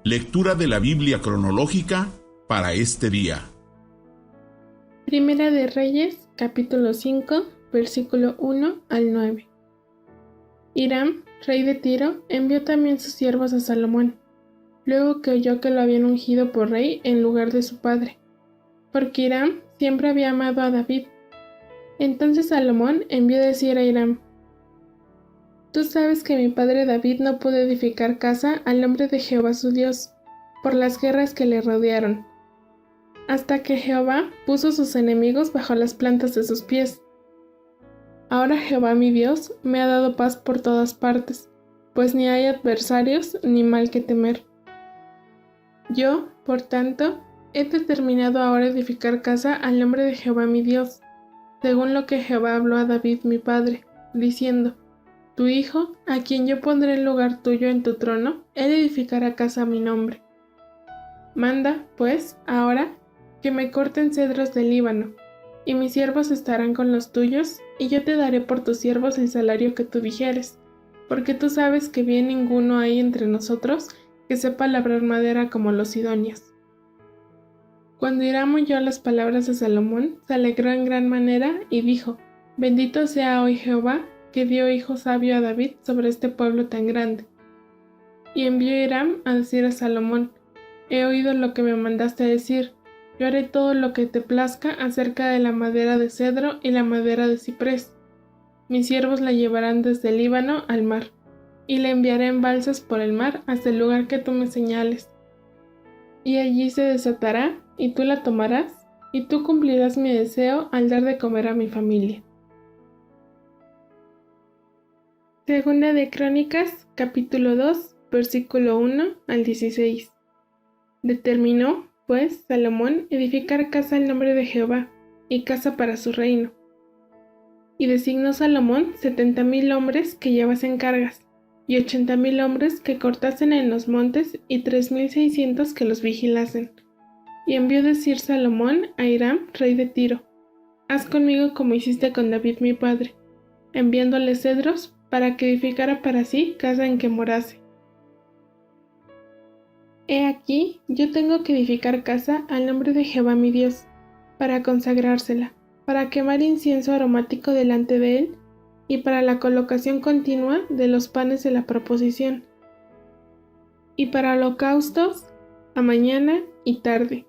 Lectura de la Biblia cronológica para este día. Primera de Reyes, capítulo 5, versículo 1 al 9. Hiram, rey de Tiro, envió también sus siervos a Salomón, luego que oyó que lo habían ungido por rey en lugar de su padre, porque Hiram siempre había amado a David. Entonces Salomón envió decir a Hiram: Tú sabes que mi padre David no pudo edificar casa al nombre de Jehová su Dios, por las guerras que le rodearon, hasta que Jehová puso sus enemigos bajo las plantas de sus pies. Ahora Jehová mi Dios me ha dado paz por todas partes, pues ni hay adversarios ni mal que temer. Yo, por tanto, he determinado ahora edificar casa al nombre de Jehová mi Dios, según lo que Jehová habló a David mi padre, diciendo: Tu hijo, a quien yo pondré en lugar tuyo en tu trono, él edificará casa a mi nombre. Manda, pues, ahora, que me corten cedros del Líbano, y mis siervos estarán con los tuyos, y yo te daré por tus siervos el salario que tú dijeres, porque tú sabes que bien ninguno hay entre nosotros que sepa labrar madera como los sidonios. Cuando Hiram oyó las palabras de Salomón, se alegró en gran manera, y dijo: Bendito sea hoy Jehová, que dio hijo sabio a David sobre este pueblo tan grande. Y envió Hiram a decir a Salomón: He oído lo que me mandaste decir. Yo haré todo lo que te plazca acerca de la madera de cedro y la madera de ciprés. Mis siervos la llevarán desde el Líbano al mar, y la enviaré en balsas por el mar hasta el lugar que tú me señales. Y allí se desatará, y tú la tomarás, y tú cumplirás mi deseo al dar de comer a mi familia. Segunda de Crónicas, capítulo 2, versículo 1 al 16. Determinó, pues, Salomón edificar casa al nombre de Jehová, y casa para su reino. Y designó Salomón 70,000 hombres que llevasen cargas, y 80,000 hombres que cortasen en los montes, y 3,600 que los vigilasen. Y envió decir Salomón a Hiram, rey de Tiro: Haz conmigo como hiciste con David mi padre, enviándole cedros para que edificara para sí casa en que morase. He aquí, yo tengo que edificar casa al nombre de Jehová mi Dios, para consagrársela, para quemar incienso aromático delante de él, y para la colocación continua de los panes de la proposición, y para holocaustos a mañana y tarde,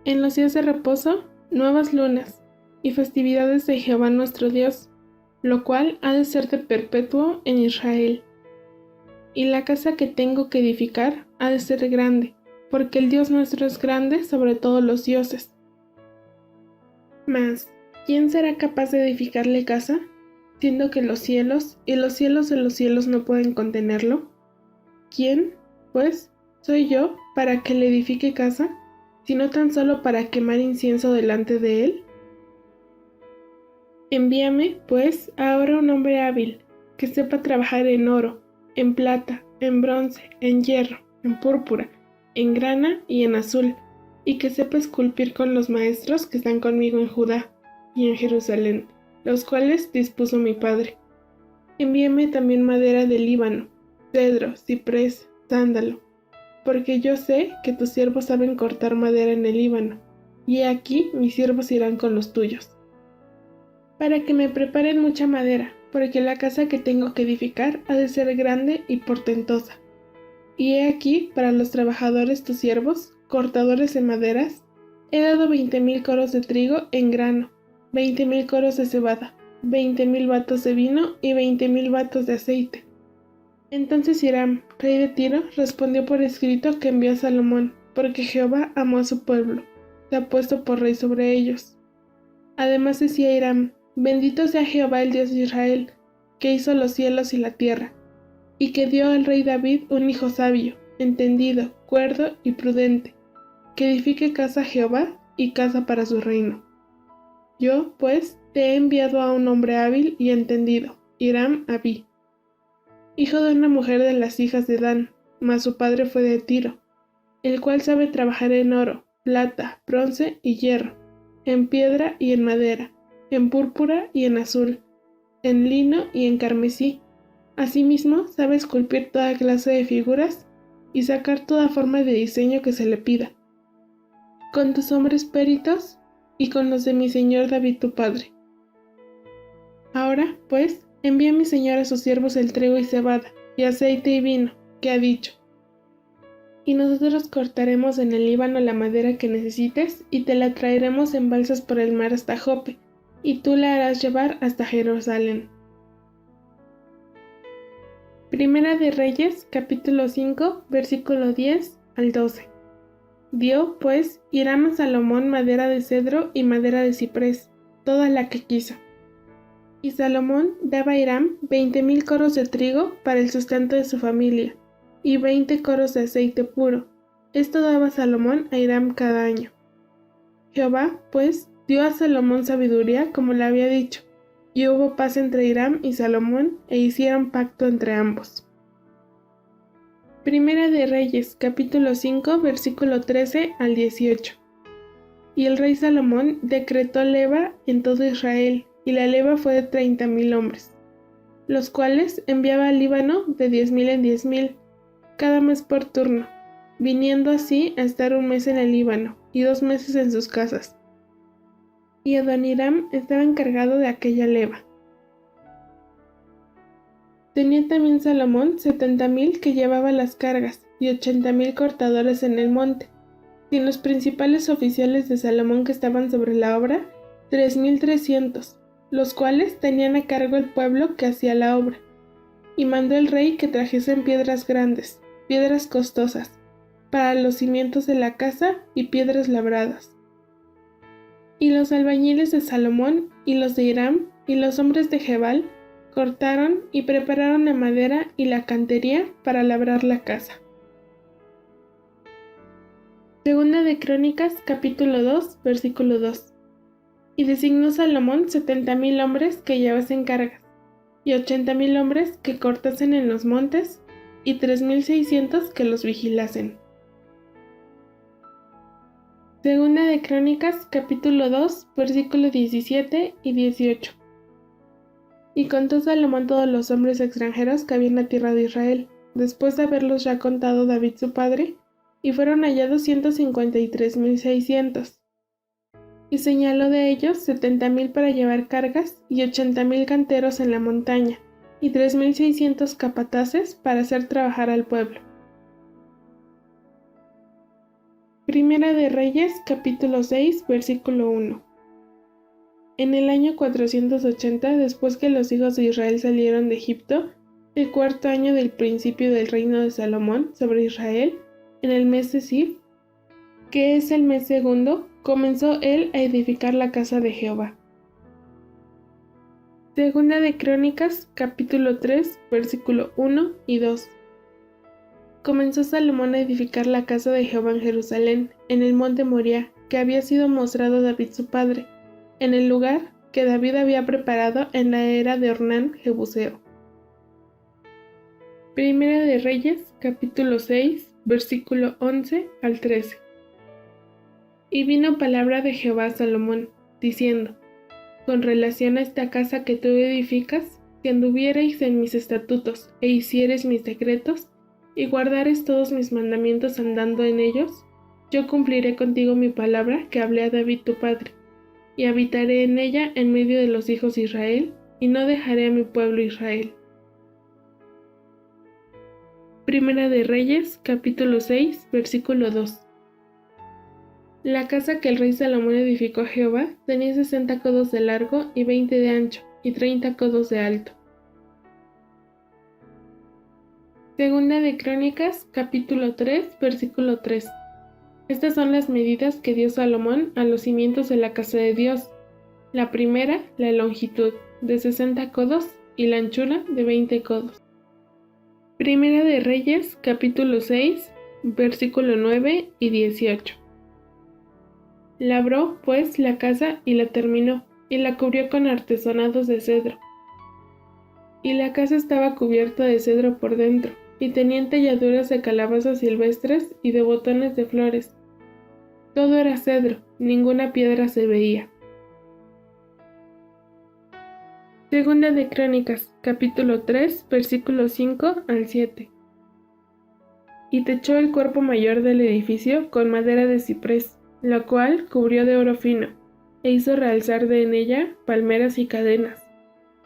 en los días de reposo, nuevas lunas, y festividades de Jehová nuestro Dios, lo cual ha de ser de perpetuo en Israel. Y la casa que tengo que edificar ha de ser grande, porque el Dios nuestro es grande sobre todos los dioses. Mas, ¿quién será capaz de edificarle casa, siendo que los cielos y los cielos de los cielos no pueden contenerlo? ¿Quién, pues, soy yo para que le edifique casa, sino tan solo para quemar incienso delante de él? Envíame, pues, ahora un hombre hábil, que sepa trabajar en oro, en plata, en bronce, en hierro, en púrpura, en grana y en azul, y que sepa esculpir con los maestros que están conmigo en Judá y en Jerusalén, los cuales dispuso mi padre. Envíame también madera del Líbano, cedro, ciprés, sándalo, porque yo sé que tus siervos saben cortar madera en el Líbano, y he aquí mis siervos irán con los tuyos, para que me preparen mucha madera, porque la casa que tengo que edificar ha de ser grande y portentosa. Y he aquí, para los trabajadores tus siervos, cortadores de maderas, he dado 20,000 coros de trigo en grano, 20,000 coros de cebada, 20,000 batos de vino y 20,000 batos de aceite. Entonces Hiram, rey de Tiro, respondió por escrito que envió a Salomón, porque Jehová amó a su pueblo, le ha puesto por rey sobre ellos. Además decía Hiram: Bendito sea Jehová el Dios de Israel, que hizo los cielos y la tierra, y que dio al rey David un hijo sabio, entendido, cuerdo y prudente, que edifique casa a Jehová y casa para su reino. Yo, pues, te he enviado a un hombre hábil y entendido, Hiram Abí, hijo de una mujer de las hijas de Dan, mas su padre fue de Tiro, el cual sabe trabajar en oro, plata, bronce y hierro, en piedra y en madera, en púrpura y en azul, en lino y en carmesí. Asimismo, sabe esculpir toda clase de figuras y sacar toda forma de diseño que se le pida, con tus hombres peritos y con los de mi señor David tu padre. Ahora, pues, envía a mi señor a sus siervos el trigo y cebada, y aceite y vino, que ha dicho. Y nosotros cortaremos en el Líbano la madera que necesites, y te la traeremos en balsas por el mar hasta Jope, y tú la harás llevar hasta Jerusalén. Primera de Reyes, capítulo 5, versículo 10 al 12. Dio, pues, Hiram a Salomón madera de cedro y madera de ciprés, toda la que quiso. Y Salomón daba a Hiram 20,000 coros de trigo para el sustento de su familia, y 20 coros de aceite puro. Esto daba Salomón a Hiram cada año. Jehová, pues, dio a Salomón sabiduría como le había dicho, y hubo paz entre Hiram y Salomón, e hicieron pacto entre ambos. Primera de Reyes, capítulo 5, versículo 13 al 18. Y el rey Salomón decretó leva en todo Israel, y la leva fue de 30,000 hombres, los cuales enviaba al Líbano de 10,000 en 10,000, cada mes por turno, viniendo así a estar un mes en el Líbano, y 2 meses en sus casas. Y Adoniram estaba encargado de aquella leva. Tenía también Salomón 70,000 que llevaban las cargas, y 80,000 cortadores en el monte, sin los principales oficiales de Salomón que estaban sobre la obra, 3,300, los cuales tenían a cargo el pueblo que hacía la obra. Y mandó el rey que trajesen piedras grandes, piedras costosas, para los cimientos de la casa y piedras labradas. Y los albañiles de Salomón y los de Hiram y los hombres de Gebal cortaron y prepararon la madera y la cantería para labrar la casa. Segunda de Crónicas, capítulo 2, versículo 2. Y designó Salomón 70,000 hombres que llevasen cargas, y 80,000 hombres que cortasen en los montes, y 3,600 que los vigilasen. Segunda de Crónicas, capítulo 2, versículos 17 y 18. Y contó Salomón todos los hombres extranjeros que había en la tierra de Israel, después de haberlos ya contado David su padre, y fueron hallados 153,600. Y señaló de ellos 70,000 para llevar cargas, y 80,000 canteros en la montaña, y 3,600 capataces para hacer trabajar al pueblo. Primera de Reyes, capítulo 6, versículo 1. En el año 480, después que los hijos de Israel salieron de Egipto, el 4º año del principio del reino de Salomón sobre Israel, en el mes de Sif, que es el mes segundo, comenzó él a edificar la casa de Jehová. Segunda de Crónicas, capítulo 3, versículo 1 y 2. Comenzó Salomón a edificar la casa de Jehová en Jerusalén, en el monte Moriah, que había sido mostrado a David su padre, en el lugar que David había preparado en la era de Ornán Jebuseo. Primera de Reyes, capítulo 6, versículo 11 al 13. Y vino palabra de Jehová a Salomón, diciendo: con relación a esta casa que tú edificas, si anduviereis en mis estatutos, e hiciereis mis decretos, y guardareis todos mis mandamientos andando en ellos, yo cumpliré contigo mi palabra que hablé a David tu padre, y habitaré en ella en medio de los hijos de Israel, y no dejaré a mi pueblo Israel. Primera de Reyes, capítulo 6, versículo 2. La casa que el rey Salomón edificó a Jehová tenía 60 codos de largo y 20 de ancho, y 30 codos de alto. Segunda de Crónicas, capítulo 3, versículo 3. Estas son las medidas que dio Salomón a los cimientos de la casa de Dios. La primera, la longitud, de 60 codos, y la anchura, de 20 codos. Primera de Reyes, capítulo 6, versículo 9 y 18. Labró, pues, la casa y la terminó, y la cubrió con artesonados de cedro. Y la casa estaba cubierta de cedro por dentro, y tenía entalladuras de calabazas silvestres y de botones de flores. Todo era cedro, ninguna piedra se veía. Segunda de Crónicas, capítulo 3, versículos 5 al 7. y techó el cuerpo mayor del edificio con madera de ciprés, la cual cubrió de oro fino, e hizo realzar en ella palmeras y cadenas.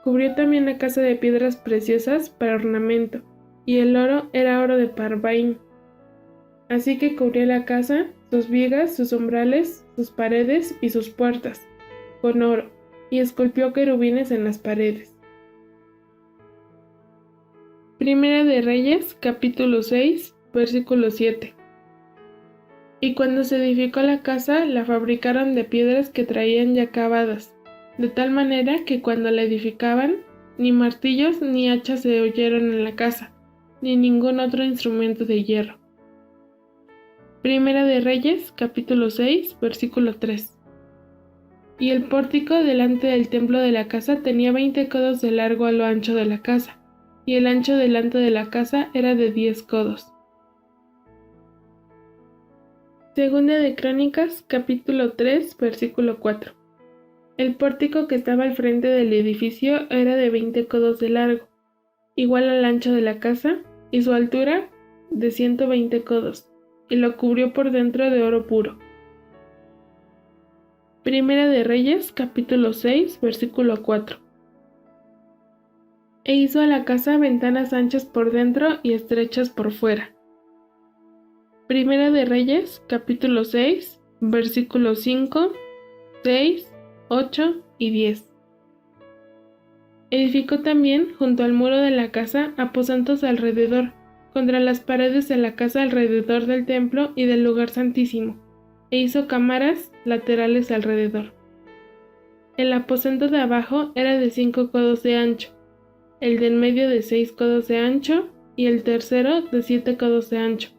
Cubrió también la casa de piedras preciosas para ornamento, y el oro era oro de Parvaim. Así que cubrió la casa, sus vigas, sus umbrales, sus paredes y sus puertas, con oro, y esculpió querubines en las paredes. Primera de Reyes, capítulo 6, versículo 7. Y cuando se edificó la casa, la fabricaron de piedras que traían ya acabadas, de tal manera que cuando la edificaban, ni martillos ni hachas se oyeron en la casa, ni ningún otro instrumento de hierro. Primera de Reyes, capítulo 6, versículo 3. Y el pórtico delante del templo de la casa tenía 20 codos de largo a lo ancho de la casa, y el ancho delante de la casa era de 10 codos. Segunda de Crónicas, capítulo 3, versículo 4. El pórtico que estaba al frente del edificio era de 20 codos de largo, igual al ancho de la casa, y su altura de 120 codos, y lo cubrió por dentro de oro puro. Primera de Reyes, capítulo 6, versículo 4. E hizo a la casa ventanas anchas por dentro y estrechas por fuera. Primera de Reyes, capítulo 6, versículos 5, 6, 8 y 10. Edificó también, junto al muro de la casa, aposentos alrededor, contra las paredes de la casa alrededor del templo y del lugar santísimo, e hizo cámaras laterales alrededor. El aposento de abajo era de 5 codos de ancho, el de en medio de 6 codos de ancho, y el tercero de 7 codos de ancho,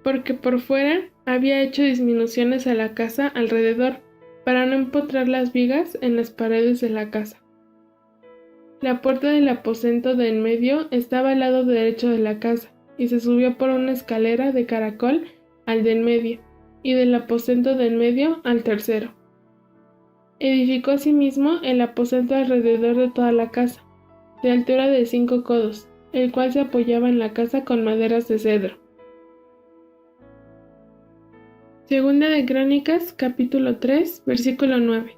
porque por fuera había hecho disminuciones a la casa alrededor, para no empotrar las vigas en las paredes de la casa. La puerta del aposento de en medio estaba al lado derecho de la casa, y se subió por una escalera de caracol al de en medio, y del aposento de en medio al tercero. Edificó asimismo el aposento alrededor de toda la casa, de altura de 5 codos, el cual se apoyaba en la casa con maderas de cedro. Segunda de Crónicas, capítulo 3, versículo 9.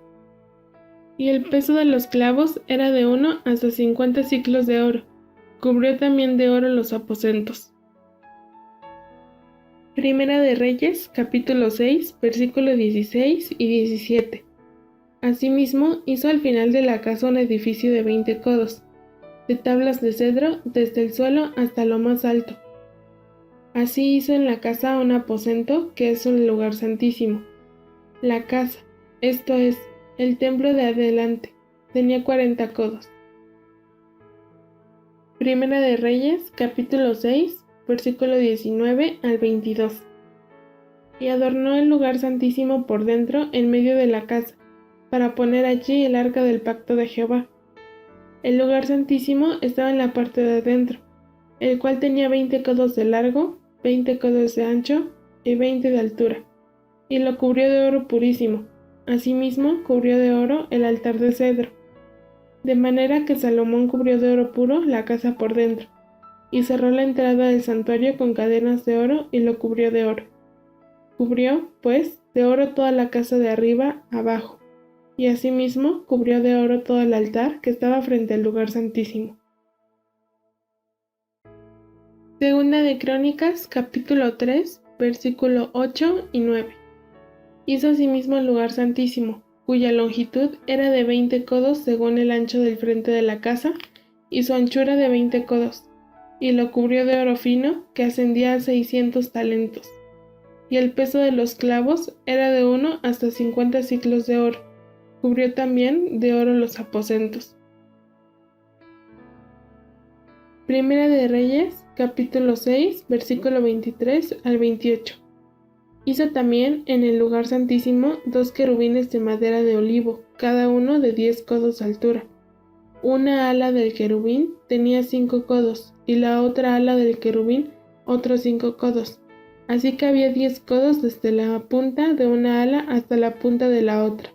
Y el peso de los clavos era de 1 hasta 50 siclos de oro. Cubrió también de oro los aposentos. Primera de Reyes, capítulo 6, versículos 16 y 17. Asimismo, hizo al final de la casa un edificio de 20 codos, de tablas de cedro desde el suelo hasta lo más alto. Así hizo en la casa un aposento, que es un lugar santísimo. La casa, esto es, el templo de adelante, tenía 40 codos. Primera de Reyes, capítulo 6, versículo 19 al 22. Y adornó el lugar santísimo por dentro en medio de la casa, para poner allí el arca del pacto de Jehová. El lugar santísimo estaba en la parte de adentro, el cual tenía 20 codos de largo, 20 codos de ancho y 20 de altura, y lo cubrió de oro purísimo. Asimismo, cubrió de oro el altar de cedro, de manera que Salomón cubrió de oro puro la casa por dentro, y cerró la entrada del santuario con cadenas de oro y lo cubrió de oro. Cubrió, pues, de oro toda la casa de arriba abajo, y asimismo cubrió de oro todo el altar que estaba frente al lugar santísimo. Segunda de Crónicas, capítulo 3, versículo 8 y 9. Hizo asimismo el lugar santísimo, cuya longitud era de 20 codos según el ancho del frente de la casa, y su anchura de 20 codos, y lo cubrió de oro fino, que ascendía a 600 talentos. Y el peso de los clavos era de 1 hasta 50 siclos de oro. Cubrió también de oro los aposentos. Primera de Reyes, capítulo 6, versículo 23 al 28. Hizo también en el lugar santísimo 2 querubines de madera de olivo, cada uno de 10 codos de altura. Una ala del querubín tenía 5 codos, y la otra ala del querubín otros 5 codos. Así que había 10 codos desde la punta de una ala hasta la punta de la otra.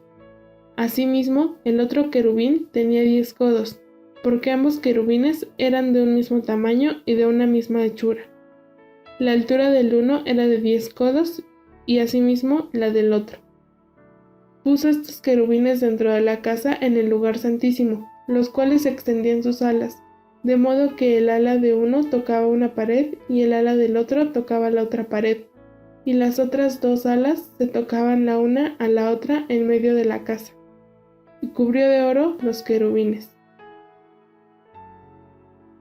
Asimismo, el otro querubín tenía 10 codos, porque ambos querubines eran de un mismo tamaño y de una misma hechura. La altura del uno era de 10 codos y asimismo la del otro. Puso estos querubines dentro de la casa en el lugar santísimo, los cuales extendían sus alas, de modo que el ala de uno tocaba una pared y el ala del otro tocaba la otra pared, y las otras dos alas se tocaban la una a la otra en medio de la casa, y cubrió de oro los querubines.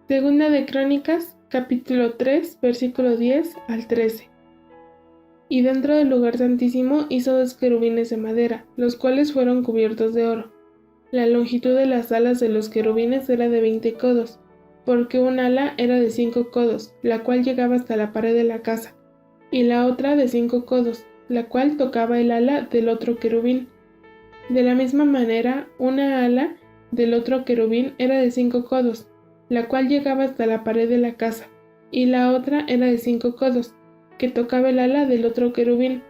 Segunda de Crónicas, capítulo 3, versículo 10 al 13. Y dentro del lugar santísimo hizo 2 querubines de madera, los cuales fueron cubiertos de oro. La longitud de las alas de los querubines era de 20 codos, porque un ala era de 5 codos, la cual llegaba hasta la pared de la casa, y la otra de 5 codos, la cual tocaba el ala del otro querubín. De la misma manera, una ala del otro querubín era de 5 codos, la cual llegaba hasta la pared de la casa, y la otra era de 5 codos, que tocaba el ala del otro querubín.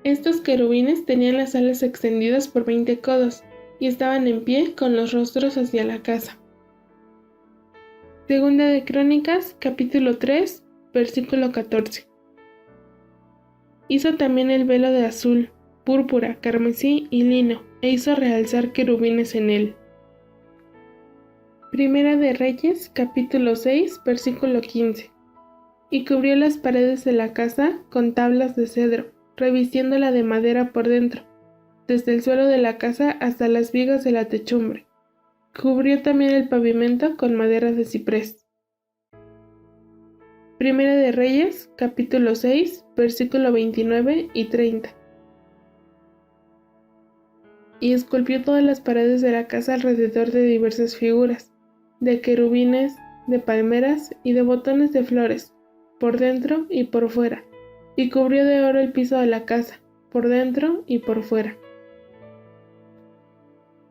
Estos querubines tenían las alas extendidas por 20 codos, y estaban en pie con los rostros hacia la casa. Segunda de Crónicas, capítulo 3, versículo 14. Hizo también el velo de azul, púrpura, carmesí y lino, e hizo realzar querubines en él. Primera de Reyes, capítulo 6, versículo 15. Y cubrió las paredes de la casa con tablas de cedro, revistiéndola de madera por dentro, desde el suelo de la casa hasta las vigas de la techumbre. Cubrió también el pavimento con madera de ciprés. Primera de Reyes, capítulo 6, versículo 29 y 30. Y esculpió todas las paredes de la casa alrededor de diversas figuras, de querubines, de palmeras y de botones de flores, por dentro y por fuera, y cubrió de oro el piso de la casa, por dentro y por fuera.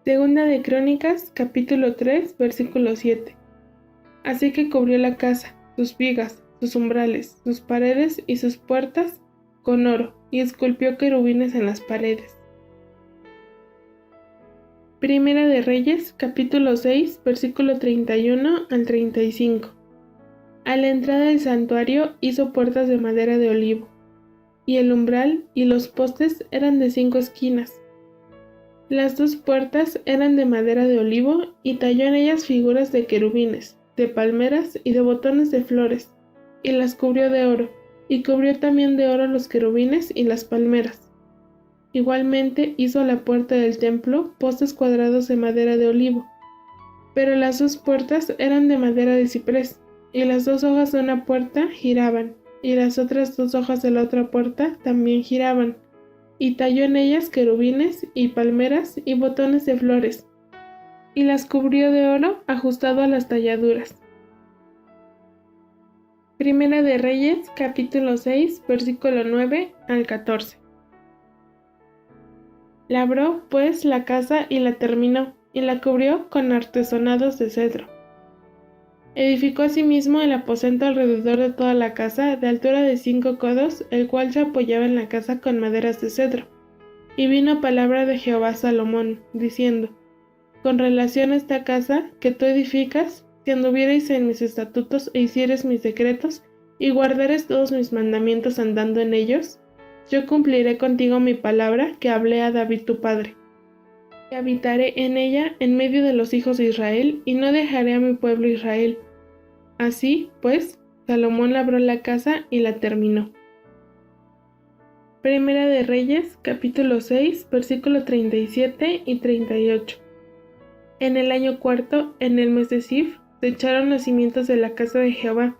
Segunda de Crónicas, capítulo 3, versículo 7. Así que cubrió la casa, sus vigas, sus umbrales, sus paredes y sus puertas con oro, y esculpió querubines en las paredes. Primera de Reyes, capítulo 6, versículo 31 al 35. A la entrada del santuario hizo puertas de madera de olivo, y el umbral y los postes eran de 5 esquinas. Las 2 puertas eran de madera de olivo, y talló en ellas figuras de querubines, de palmeras y de botones de flores, y las cubrió de oro, y cubrió también de oro los querubines y las palmeras. Igualmente hizo a la puerta del templo postes cuadrados de madera de olivo, pero las 2 puertas eran de madera de ciprés, y las 2 hojas de una puerta giraban, y las otras 2 hojas de la otra puerta también giraban, y talló en ellas querubines y palmeras y botones de flores, y las cubrió de oro ajustado a las talladuras. Primera de Reyes, capítulo 6, versículo 9 al 14. Labró, pues, la casa y la terminó, y la cubrió con artesonados de cedro. Edificó asimismo el aposento alrededor de toda la casa, de altura de 5 codos, el cual se apoyaba en la casa con maderas de cedro. Y vino palabra de Jehová a Salomón, diciendo: Con relación a esta casa que tú edificas, si anduviereis en mis estatutos e hicieres mis decretos, y guardares todos mis mandamientos andando en ellos, yo cumpliré contigo mi palabra que hablé a David tu padre. Y habitaré en ella en medio de los hijos de Israel, y no dejaré a mi pueblo Israel. Así, pues, Salomón labró la casa y la terminó. Primera de Reyes, capítulo 6, versículo 37 y 38. En el año 4, en el mes de Zif, se echaron los cimientos de la casa de Jehová.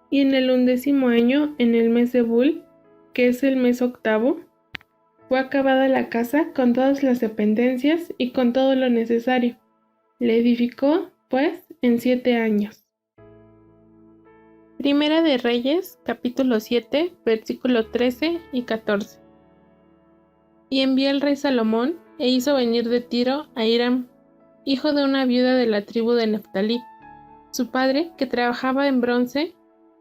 Y en el 11º año, en el mes de Bul, que es el mes 8º, fue acabada la casa con todas las dependencias y con todo lo necesario. La edificó, pues, en 7 años. Primera de Reyes, capítulo 7, versículo 13 y 14. Y envió el rey Salomón, e hizo venir de Tiro a Hiram, hijo de una viuda de la tribu de Neftalí. Su padre, que trabajaba en bronce,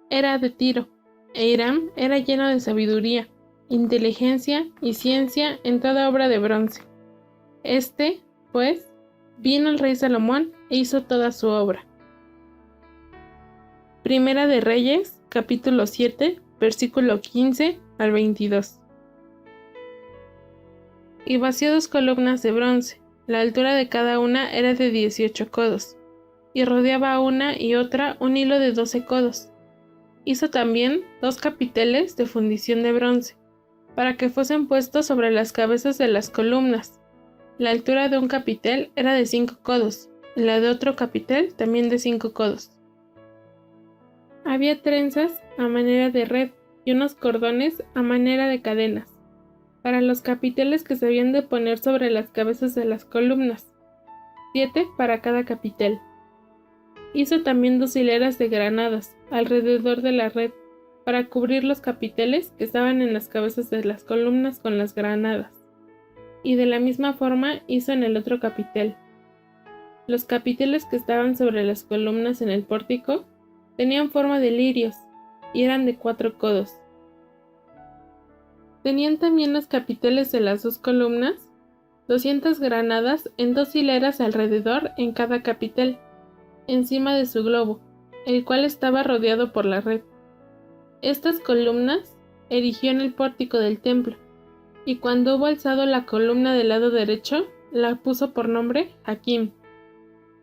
era de Tiro, e Hiram era lleno de sabiduría, inteligencia y ciencia en toda obra de bronce. Pues, vino el rey Salomón e hizo toda su obra. Primera de Reyes, capítulo 7, versículo 15 al 22. Y vació 2 columnas de bronce, la altura de cada una era de 18 codos, y rodeaba una y otra un hilo de 12 codos. Hizo también 2 capiteles de fundición de bronce, para que fuesen puestos sobre las cabezas de las columnas. La altura de un capitel era de 5 codos, y la de otro capitel también de 5 codos. Había trenzas a manera de red y unos cordones a manera de cadenas, para los capiteles que se habían de poner sobre las cabezas de las columnas, 7 para cada capitel. Hizo también 2 hileras de granadas alrededor de la red, para cubrir los capiteles que estaban en las cabezas de las columnas con las granadas. Y de la misma forma hizo en el otro capitel. Los capiteles que estaban sobre las columnas en el pórtico tenían forma de lirios y eran de 4 codos. Tenían también los capiteles de las 2 columnas 200 granadas en 2 hileras alrededor en cada capitel, encima de su globo, el cual estaba rodeado por la red. Estas columnas erigió en el pórtico del templo, y cuando hubo alzado la columna del lado derecho, la puso por nombre Jaquim,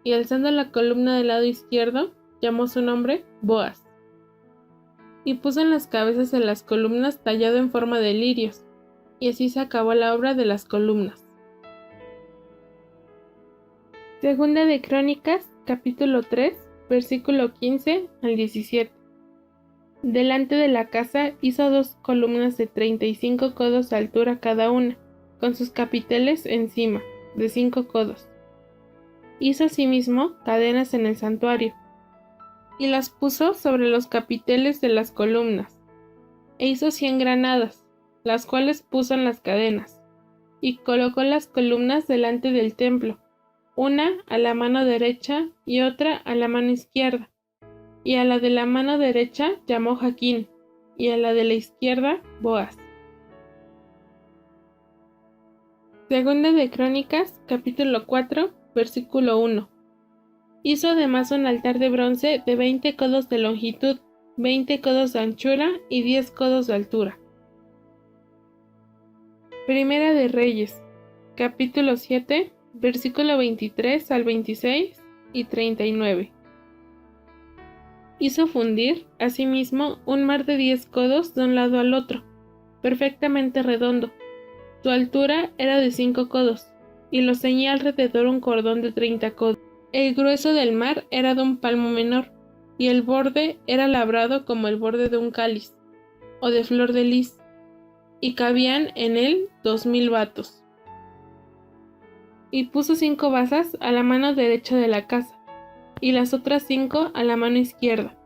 y alzando la columna del lado izquierdo, llamó su nombre Boaz. Y puso en las cabezas de las columnas tallado en forma de lirios, y así se acabó la obra de las columnas. Segunda de Crónicas, capítulo 3, versículo 15 al 17. Delante de la casa hizo 2 columnas de 35 codos de altura cada una, con sus capiteles encima, de 5 codos. Hizo asimismo cadenas en el santuario, y las puso sobre los capiteles de las columnas, e hizo 100 granadas, las cuales puso en las cadenas, y colocó las columnas delante del templo, una a la mano derecha y otra a la mano izquierda, y a la de la mano derecha llamó Jaquín, y a la de la izquierda Boaz. Segunda de Crónicas, capítulo 4, versículo 1. Hizo además un altar de bronce de 20 codos de longitud, 20 codos de anchura y 10 codos de altura. Primera de Reyes, capítulo 7, versículo 23 al 26 y 39. Hizo fundir, asimismo, un mar de 10 codos de un lado al otro, perfectamente redondo. Su altura era de 5 codos, y lo ceñía alrededor un cordón de 30 codos. El grueso del mar era de un palmo menor, y el borde era labrado como el borde de un cáliz, o de flor de lis, y cabían en él 2000 batos. Y puso 5 basas a la mano derecha de la casa, y las otras 5 a la mano izquierda,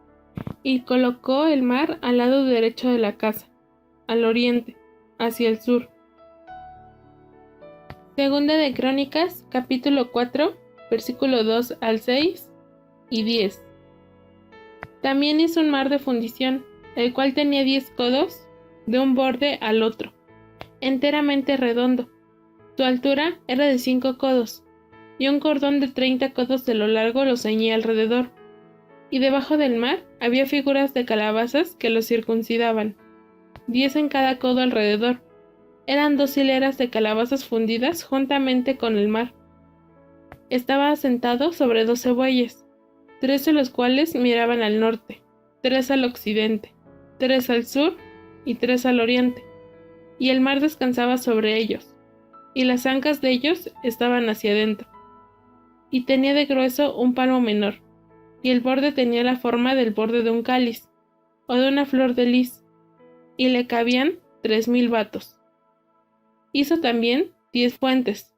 y colocó el mar al lado derecho de la casa, al oriente, hacia el sur. Segunda de Crónicas, capítulo 4, versículo 2 al 6 y 10. También hizo un mar de fundición, el cual tenía 10 codos de un borde al otro, enteramente redondo. Su altura era de 5 codos, y un cordón de 30 codos de lo largo lo ceñía alrededor, y debajo del mar había figuras de calabazas que lo circuncidaban, 10 en cada codo alrededor. Eran 2 hileras de calabazas fundidas juntamente con el mar. Estaba asentado sobre 12 bueyes, 3 de los cuales miraban al norte, 3 al occidente, 3 al sur y 3 al oriente, y el mar descansaba sobre ellos, y las ancas de ellos estaban hacia adentro. Y tenía de grueso un palmo menor, y el borde tenía la forma del borde de un cáliz, o de una flor de lis, y le cabían 3000 batos. Hizo también 10 fuentes,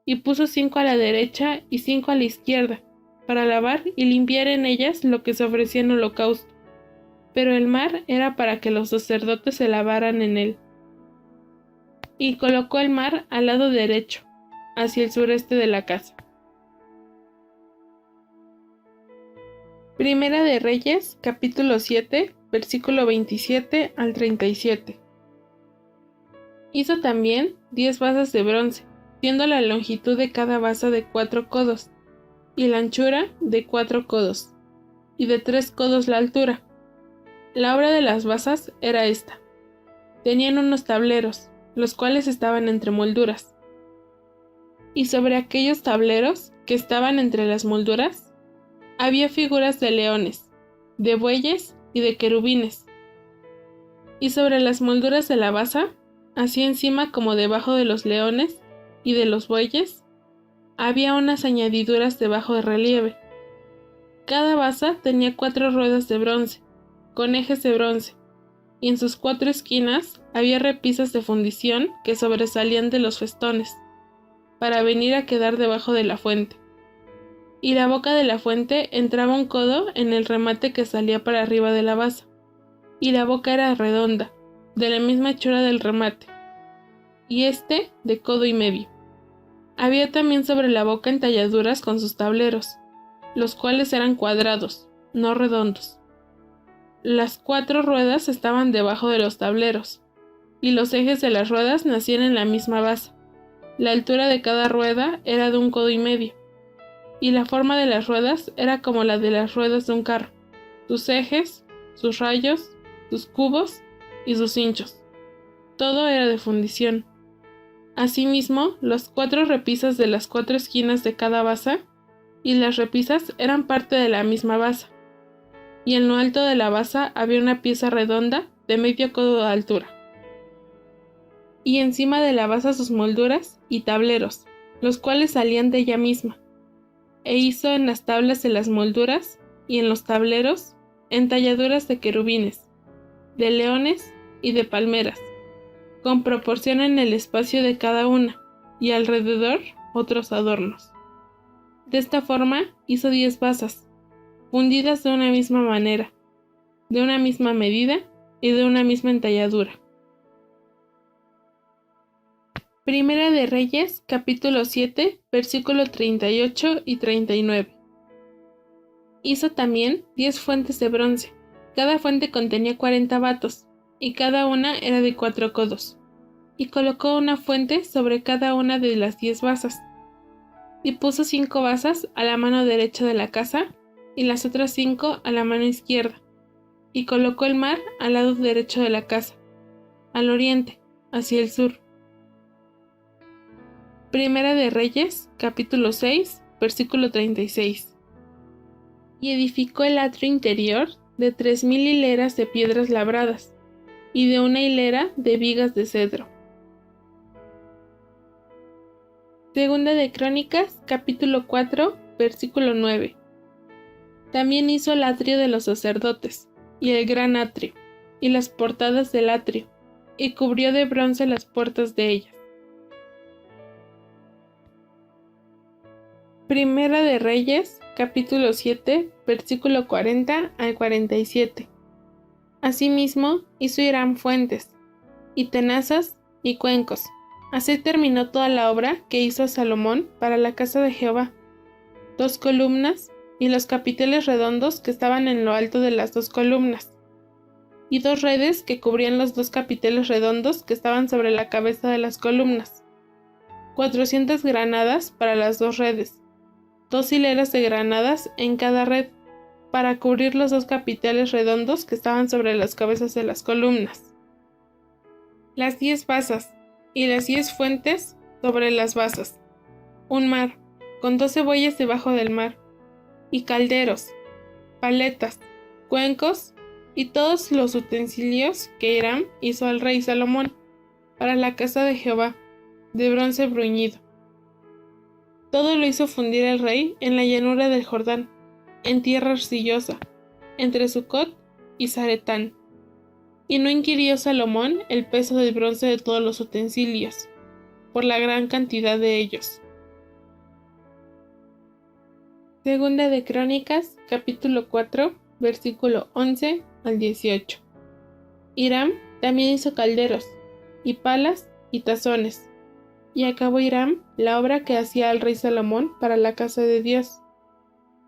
y puso 5 a la derecha y 5 a la izquierda, para lavar y limpiar en ellas lo que se ofrecía en holocausto, pero el mar era para que los sacerdotes se lavaran en él. Y colocó el mar al lado derecho, hacia el sureste de la casa. Primera de Reyes, capítulo 7, versículo 27 al 37. Hizo también 10 basas de bronce, siendo la longitud de cada basa de 4 codos, y la anchura de 4 codos, y de 3 codos la altura. La obra de las basas era esta. Tenían unos tableros, los cuales estaban entre molduras. Y sobre aquellos tableros que estaban entre las molduras, había figuras de leones, de bueyes y de querubines. Y sobre las molduras de la basa, así encima como debajo de los leones y de los bueyes, había unas añadiduras de bajo relieve. Cada basa tenía 4 ruedas de bronce, con ejes de bronce, y en sus 4 esquinas había repisas de fundición que sobresalían de los festones, para venir a quedar debajo de la fuente. Y la boca de la fuente entraba un codo en el remate que salía para arriba de la basa, y la boca era redonda, de la misma hechura del remate, y de codo y medio. Había también sobre la boca entalladuras con sus tableros, los cuales eran cuadrados, no redondos. Las 4 ruedas estaban debajo de los tableros, y los ejes de las ruedas nacían en la misma base. La altura de cada rueda era de 1 codo y medio, y la forma de las ruedas era como la de las ruedas de un carro, sus ejes, sus rayos, sus cubos y sus hinchos. Todo era de fundición. Asimismo, las 4 repisas de las 4 esquinas de cada basa, y las repisas eran parte de la misma basa. Y en lo alto de la basa había una pieza redonda de medio codo de altura. Y encima de la basa sus molduras y tableros, los cuales salían de ella misma. E hizo en las tablas de las molduras y en los tableros entalladuras de querubines, de leones y de palmeras, con proporción en el espacio de cada una, y alrededor otros adornos. De esta forma hizo 10 basas, fundidas de una misma manera, de una misma medida y de una misma entalladura. Primera de Reyes, capítulo 7, versículo 38 y 39. Hizo también 10 fuentes de bronce. Cada fuente contenía 40 batos, y cada una era de 4 codos. Y colocó una fuente sobre cada una de las 10 basas. Y puso 5 basas a la mano derecha de la casa, y las otras 5 a la mano izquierda. Y colocó el mar al lado derecho de la casa, al oriente, hacia el sur. Primera de Reyes, capítulo 6, versículo 36. Y edificó el atrio interior de 3000 hileras de piedras labradas, y de una hilera de vigas de cedro. Segunda de Crónicas, capítulo 4, versículo 9. También hizo el atrio de los sacerdotes, y el gran atrio, y las portadas del atrio, y cubrió de bronce las puertas de ellas. Primera de Reyes, capítulo 7, versículo 40 al 47. Asimismo, hizo Hiram fuentes, y tenazas, y cuencos. Así terminó toda la obra que hizo Salomón para la casa de Jehová: 2 columnas, y los capiteles redondos que estaban en lo alto de las 2 columnas, y 2 redes que cubrían los 2 capiteles redondos que estaban sobre la cabeza de las columnas, 400 granadas para las 2 redes, 2 hileras de granadas en cada red, para cubrir los 2 capiteles redondos que estaban sobre las cabezas de las columnas. Las 10 basas y las 10 fuentes sobre las basas. Un mar, con 12 bueyes debajo del mar, y calderos, paletas, cuencos y todos los utensilios que Hiram hizo al rey Salomón para la casa de Jehová, de bronce bruñido. Todo lo hizo fundir el rey en la llanura del Jordán, en tierra arcillosa, entre Sucot y Zaretán. Y no inquirió Salomón el peso del bronce de todos los utensilios, por la gran cantidad de ellos. Segunda de Crónicas, capítulo 4, versículo 11 al 18. Hiram también hizo calderos, y palas, y tazones. Y acabó Hiram la obra que hacía el rey Salomón para la casa de Dios: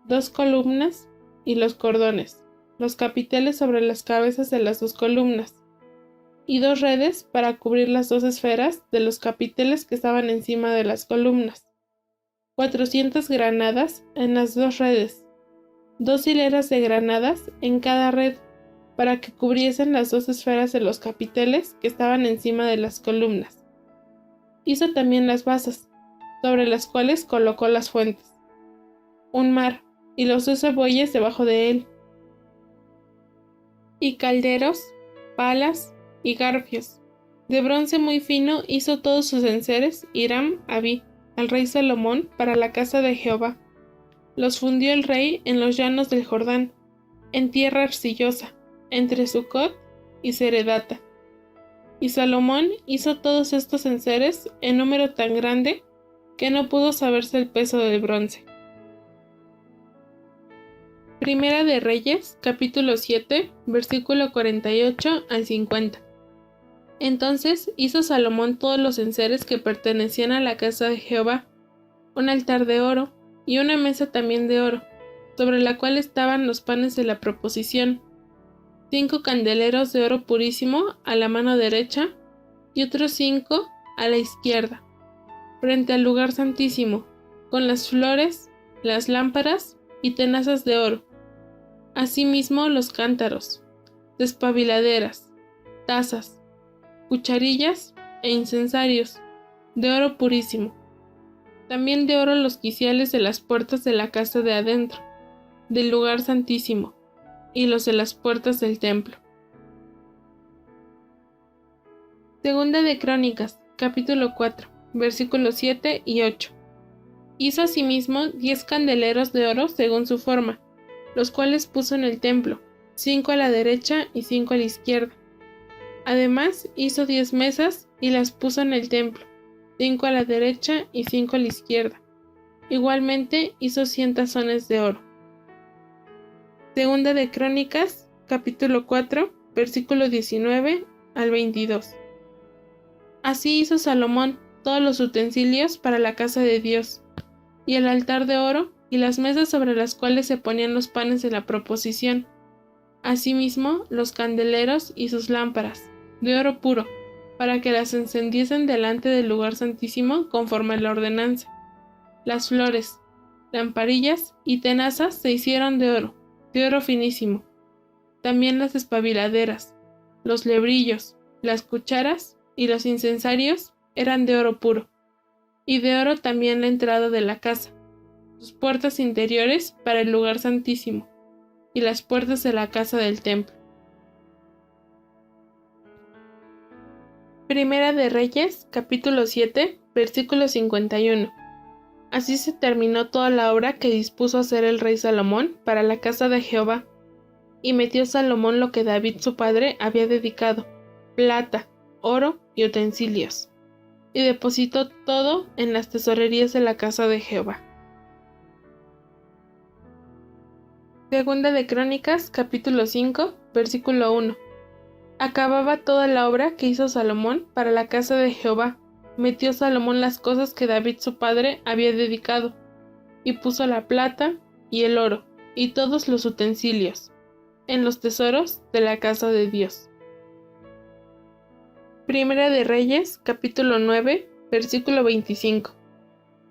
2 columnas y los cordones, los capiteles sobre las cabezas de las 2 columnas, y 2 redes para cubrir las 2 esferas de los capiteles que estaban encima de las columnas, 400 granadas en las 2 redes, 2 hileras de granadas en cada red, para que cubriesen las 2 esferas de los capiteles que estaban encima de las columnas. Hizo también las basas, sobre las cuales colocó las fuentes, un mar y los 12 bueyes debajo de él, y calderos, palas y garfios. De bronce muy fino hizo todos sus enseres Hiram-Abí, al rey Salomón, para la casa de Jehová. Los fundió el rey en los llanos del Jordán, en tierra arcillosa, entre Sucot y Zeredata. Y Salomón hizo todos estos enseres en número tan grande que no pudo saberse el peso del bronce. Primera de Reyes, capítulo 7, versículo 48 al 50. Entonces hizo Salomón todos los enseres que pertenecían a la casa de Jehová, un altar de oro y una mesa también de oro, sobre la cual estaban los panes de la proposición, 5 candeleros de oro purísimo a la mano derecha y otros 5 a la izquierda, frente al lugar santísimo, con las flores, las lámparas y tenazas de oro. Asimismo los cántaros, despabiladeras, tazas, cucharillas e incensarios, de oro purísimo. También de oro los quiciales de las puertas de la casa de adentro, del lugar santísimo, y los de las puertas del templo. Segunda de Crónicas, capítulo 4, versículos 7 y 8. Hizo asimismo 10 candeleros de oro según su forma, los cuales puso en el templo, 5 a la derecha y 5 a la izquierda. Además hizo 10 mesas y las puso en el templo, 5 a la derecha y 5 a la izquierda. Igualmente hizo 100 tazones de oro. Segunda de Crónicas, capítulo 4, versículo 19 al 22. Así hizo Salomón todos los utensilios para la casa de Dios, y el altar de oro, y las mesas sobre las cuales se ponían los panes de la proposición. Asimismo, los candeleros y sus lámparas, de oro puro, para que las encendiesen delante del lugar santísimo conforme a la ordenanza. Las flores, lamparillas y tenazas se hicieron de oro finísimo. También las despabiladeras, los lebrillos, las cucharas y los incensarios eran de oro puro. Y de oro también la entrada de la casa, sus puertas interiores para el lugar santísimo, y las puertas de la casa del templo. Primera de Reyes, capítulo 7, versículo 51. Así se terminó toda la obra que dispuso hacer el rey Salomón para la casa de Jehová, y metió Salomón lo que David su padre había dedicado, plata, oro y utensilios, y depositó todo en las tesorerías de la casa de Jehová. Segunda de Crónicas, capítulo 5, versículo 1. Acababa toda la obra que hizo Salomón para la casa de Jehová. Metió Salomón las cosas que David su padre había dedicado, y puso la plata y el oro, y todos los utensilios, en los tesoros de la casa de Dios. Primera de Reyes, capítulo 9, versículo 25.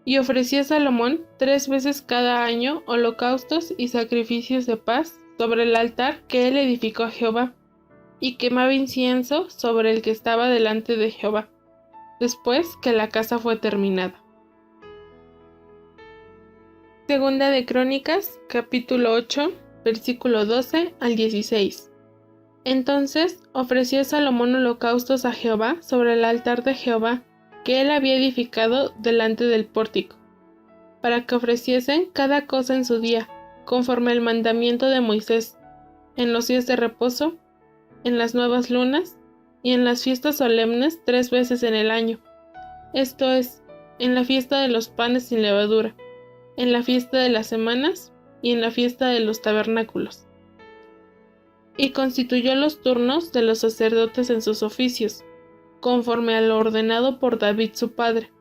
Y ofrecía Salomón 3 veces cada año holocaustos y sacrificios de paz sobre el altar que él edificó a Jehová, y quemaba incienso sobre el que estaba delante de Jehová, después que la casa fue terminada. Segunda de Crónicas, capítulo 8, versículo 12 al 16. Entonces ofreció Salomón holocaustos a Jehová sobre el altar de Jehová, que él había edificado delante del pórtico, para que ofreciesen cada cosa en su día, conforme al mandamiento de Moisés, en los días de reposo, en las nuevas lunas, y en las fiestas solemnes 3 veces en el año, esto es, en la fiesta de los panes sin levadura, en la fiesta de las semanas y en la fiesta de los tabernáculos. Y constituyó los turnos de los sacerdotes en sus oficios, conforme a lo ordenado por David su padre,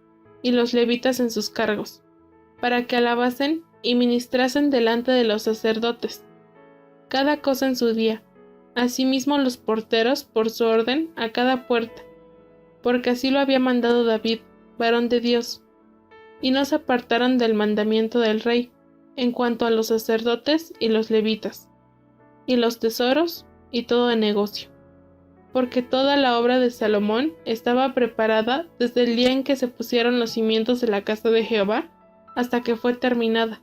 y los levitas en sus cargos, para que alabasen y ministrasen delante de los sacerdotes, cada cosa en su día. Asimismo los porteros por su orden a cada puerta, porque así lo había mandado David, varón de Dios, y no se apartaron del mandamiento del rey, en cuanto a los sacerdotes y los levitas. Y los tesoros y todo de negocio, porque toda la obra de Salomón estaba preparada desde el día en que se pusieron los cimientos de la casa de Jehová hasta que fue terminada,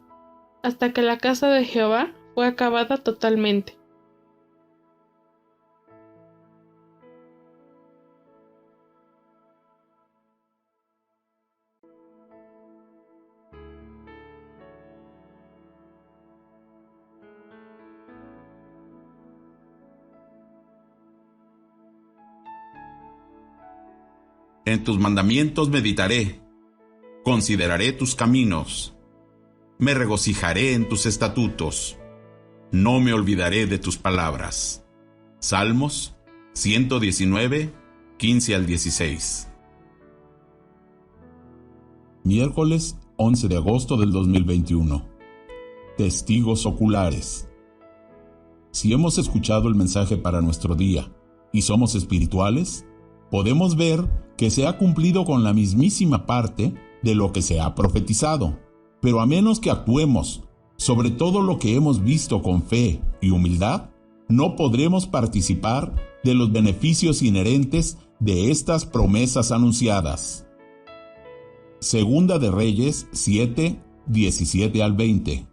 hasta que la casa de Jehová fue acabada totalmente. En tus mandamientos meditaré, consideraré tus caminos, me regocijaré en tus estatutos, no me olvidaré de tus palabras. Salmos 119, 15 al 16. Miércoles 11 de agosto del 2021. Testigos oculares. Si hemos escuchado el mensaje para nuestro día y somos espirituales, podemos ver que se ha cumplido con la mismísima parte de lo que se ha profetizado. Pero a menos que actuemos sobre todo lo que hemos visto con fe y humildad, no podremos participar de los beneficios inherentes de estas promesas anunciadas. Segunda de Reyes 7, 17 al 20.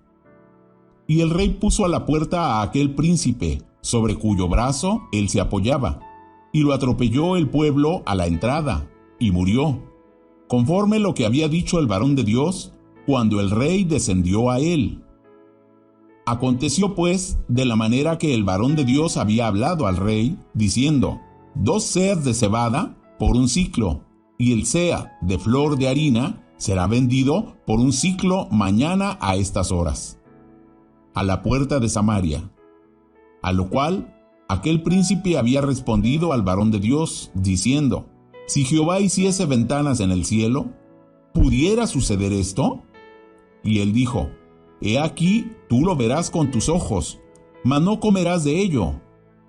Y el rey puso a la puerta a aquel príncipe, sobre cuyo brazo él se apoyaba, y lo atropelló el pueblo a la entrada, y murió, conforme lo que había dicho el varón de Dios, cuando el rey descendió a él. Aconteció pues de la manera que el varón de Dios había hablado al rey, diciendo: 2 seas de cebada por 1 siclo, y el sea de flor de harina será vendido por 1 siclo mañana a estas horas, a la puerta de Samaria. A lo cual aquel príncipe había respondido al varón de Dios, diciendo: si Jehová hiciese ventanas en el cielo, ¿pudiera suceder esto? Y él dijo: he aquí, tú lo verás con tus ojos, mas no comerás de ello.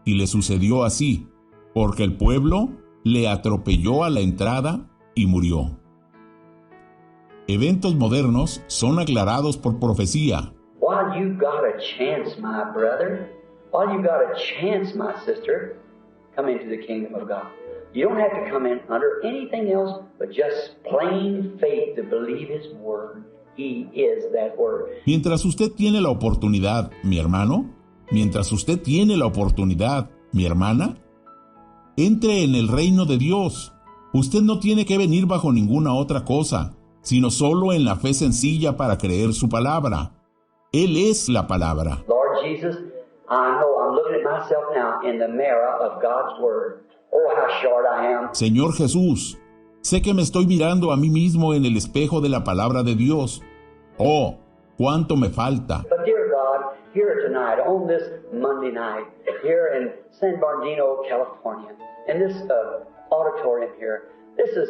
Y le sucedió así, porque el pueblo le atropelló a la entrada y murió. Eventos modernos son aclarados por profecía. While you got a chance, my brother, while you got a chance, my sister, come into the kingdom of God. You don't have to come in under anything else but just plain faith to believe His Word. He is that Word. Mientras usted tiene la oportunidad, mi hermano, mientras usted tiene la oportunidad, mi hermana, entre en el reino de Dios. Usted no tiene que venir bajo ninguna otra cosa, sino solo en la fe sencilla para creer su palabra. Él es la palabra. Lord Jesus, I know I'm looking at myself now in the mirror of God's Word. Oh, how short I am. Señor Jesús, sé que me estoy mirando a mí mismo en el espejo de la palabra de Dios. Oh, cuánto me falta. But dear God, here tonight, on this Monday night, here in San Bernardino, California, in this auditorium here, this is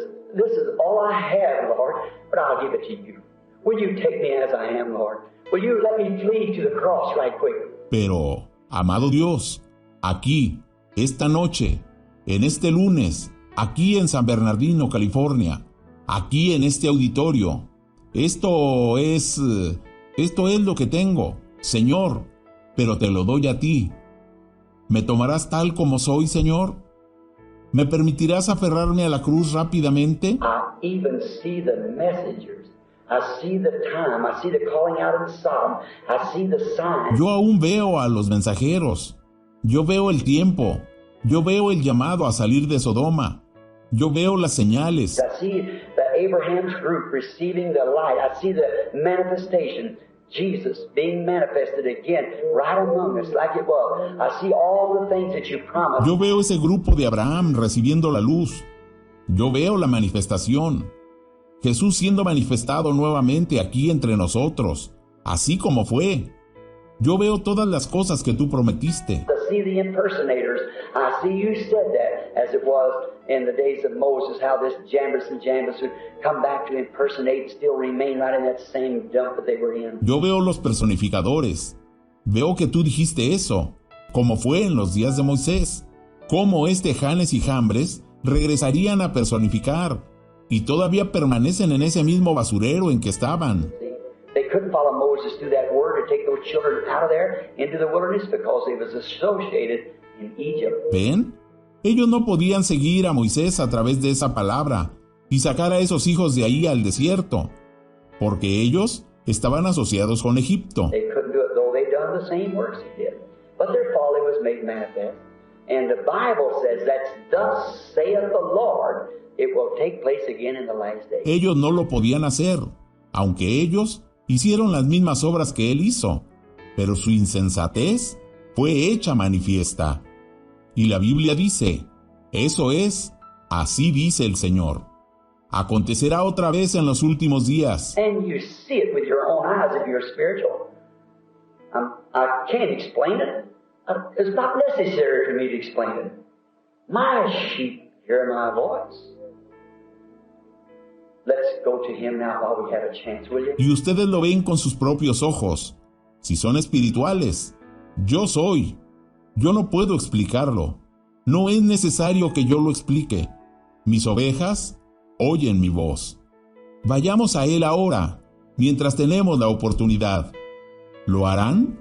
all I have, Lord, but I'll give it to you. Will you take me as I am, Lord? Will you let me flee to the cross right quick? Pero, amado Dios, aquí, esta noche, en este lunes, aquí en San Bernardino, California, aquí en este auditorio, esto es lo que tengo, Señor, pero te lo doy a ti. ¿Me tomarás tal como soy, Señor? ¿Me permitirás aferrarme a la cruz rápidamente? I even see the messengers. I see the time. I see the calling out of the Sodom. I see the signs. Yo aún veo a los mensajeros. Yo veo el tiempo. Yo veo el llamado a salir de Sodoma. Yo veo las señales. I see the Abraham's group receiving the light. I see the manifestation. Jesus being manifested again right among us like it was. I see all the things that you promised. Yo veo ese grupo de Abraham recibiendo la luz. Yo veo la manifestación. Jesús siendo manifestado nuevamente aquí entre nosotros, así como fue. Yo veo todas las cosas que tú prometiste. I see the impersonators. I see you said that as it was in the days of Moses, how this Jambres and Jambres would come back to impersonate and still remain right in that same dump that they were in. Yo veo los personificadores. Veo que tú dijiste eso, como fue en los días de Moisés. Cómo Janes y Jambres regresarían a personificar y todavía permanecen en ese mismo basurero en que estaban. They couldn't follow Moses through that word to take those children out of there into the wilderness because they was associated in Egypt. ¿Ven? Ellos no podían seguir a Moisés a través de esa palabra y sacar a esos hijos de ahí al desierto, porque ellos estaban asociados con Egipto. They couldn't do it, though they done the same works he did. But their folly was made manifest. And the Bible says that thus saith the Lord, it will take place again in the last days. Ellos no lo podían hacer, aunque ellos hicieron las mismas obras que él hizo, pero su insensatez fue hecha manifiesta. Y la Biblia dice, eso es, así dice el Señor. Acontecerá otra vez en los últimos días. And you see it with your own eyes if you're spiritual. I can't explain it. It's not necessary for me to explain it. My sheep hear my voice. Let's go to him now while we have a chance, will you? Y ustedes lo ven con sus propios ojos. Si son espirituales, yo soy. Yo no puedo explicarlo. No es necesario que yo lo explique. Mis ovejas oyen mi voz. Vayamos a él ahora, mientras tenemos la oportunidad. ¿Lo harán?